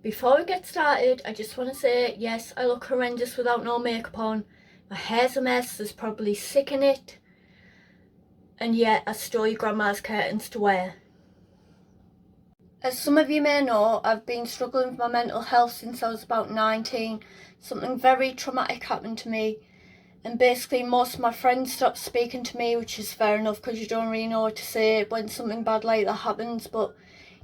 Before we get started, I just want to say, yes, I look horrendous without no makeup on. My hair's a mess, there's probably sick in it. And yet, I stole your grandma's curtains to wear. As some of you may know, I've been struggling with my mental health since I was about 19. Something very traumatic happened to me. And basically most of my friends stopped speaking to me, which is fair enough because you don't really know what to say when something bad like that happens. But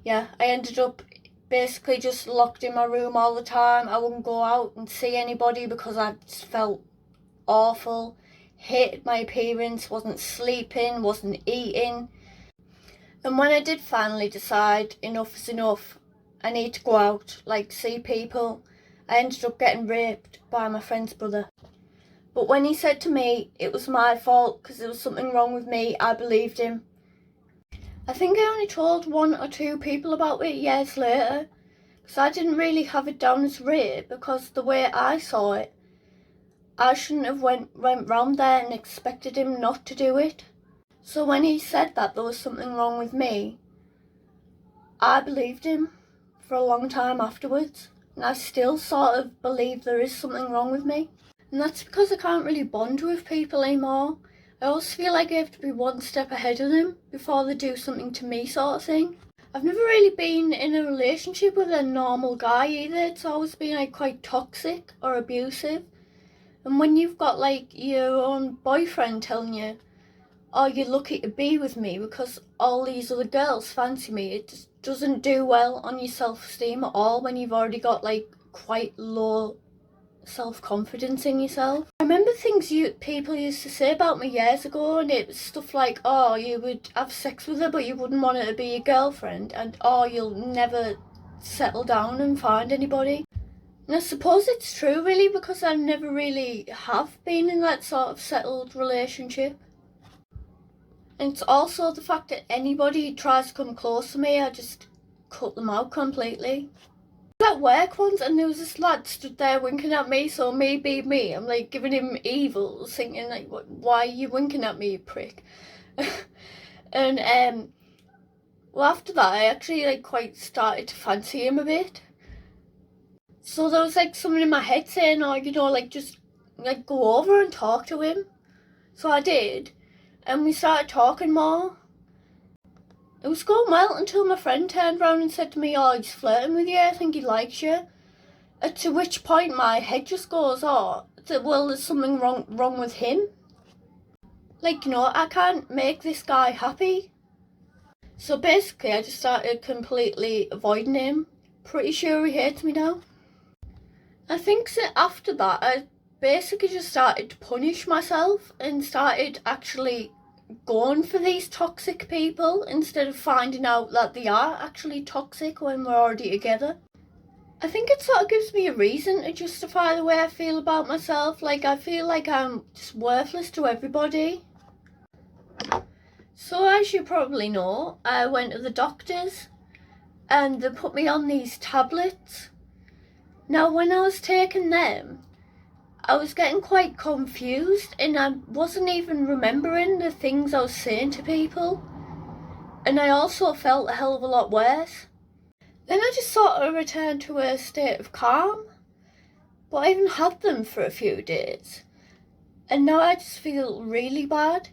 yeah, I ended up basically just locked in my room all the time. I wouldn't go out and see anybody because I just felt awful, hated my appearance, wasn't sleeping, wasn't eating. And when I did finally decide enough is enough, I need to go out, like see people, I ended up getting raped by my friend's brother. But when he said to me it was my fault because there was something wrong with me, I believed him. I think I only told 1 or 2 people about it years later, because I didn't really have it down as rape, because the way I saw it, I shouldn't have went round there and expected him not to do it. So when he said that there was something wrong with me, I believed him for a long time afterwards, and I still sort of believe there is something wrong with me. And that's because I can't really bond with people anymore. I always feel like I have to be one step ahead of them before they do something to me, sort of thing. I've never really been in a relationship with a normal guy either. It's always been like quite toxic or abusive. And when you've got like your own boyfriend telling you, oh, you're lucky to be with me because all these other girls fancy me, it just doesn't do well on your self-esteem at all when you've already got like quite low self-confidence in yourself. I remember things people used to say about me years ago, and it was stuff like, oh, you would have sex with her but you wouldn't want her to be your girlfriend, and oh, you'll never settle down and find anybody. And I suppose it's true really, because I never really have been in that sort of settled relationship. And it's also the fact that anybody who tries to come close to me, I just cut them out completely. At work once, and there was this lad stood there winking at me, so me be me, I'm like giving him evil, thinking like, why are you winking at me, you prick? And well, after that I actually like quite started to fancy him a bit. So there was like something in my head saying, oh, you know, like just like go over and talk to him. So I did, and we started talking more. It was going well until my friend turned around and said to me, oh, he's flirting with you, I think he likes you. To which point my head just goes, oh, well, there's something wrong with him. Like, you know, I can't make this guy happy. So basically I just started completely avoiding him. Pretty sure he hates me now. I think that after that I basically just started to punish myself and started actually going for these toxic people instead of finding out that they are actually toxic when we're already together. I think it sort of gives me a reason to justify the way I feel about myself. Like, I feel like I'm just worthless to everybody. So as you probably know, I went to the doctors and they put me on these tablets. Now when I was taking them, I was getting quite confused and I wasn't even remembering the things I was saying to people. And I also felt a hell of a lot worse. Then I just sort of returned to a state of calm. But I even had them for a few days. And now I just feel really bad.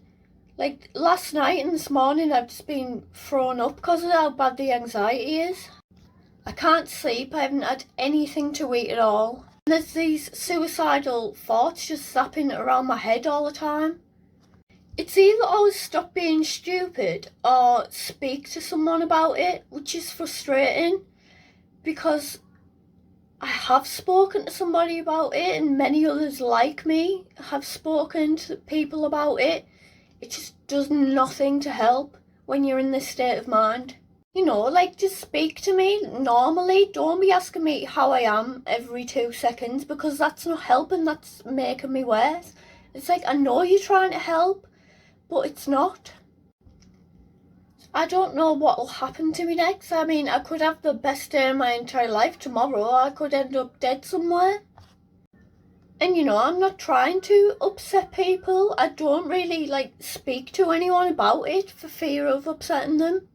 Like last night and this morning I've just been thrown up because of how bad the anxiety is. I can't sleep, I haven't had anything to eat at all. There's these suicidal thoughts just zapping around my head all the time. It's either always stop being stupid or speak to someone about it, which is frustrating because I have spoken to somebody about it and many others like me have spoken to people about it. It just does nothing to help when you're in this state of mind. You know, like, just speak to me normally. Don't be asking me how I am every 2 seconds because that's not helping, that's making me worse. It's like, I know you're trying to help, but it's not. I don't know what will happen to me next. I mean, I could have the best day of my entire life tomorrow, or I could end up dead somewhere. And you know, I'm not trying to upset people. I don't really, like, speak to anyone about it for fear of upsetting them.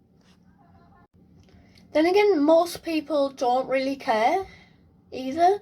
Then again, most people don't really care either.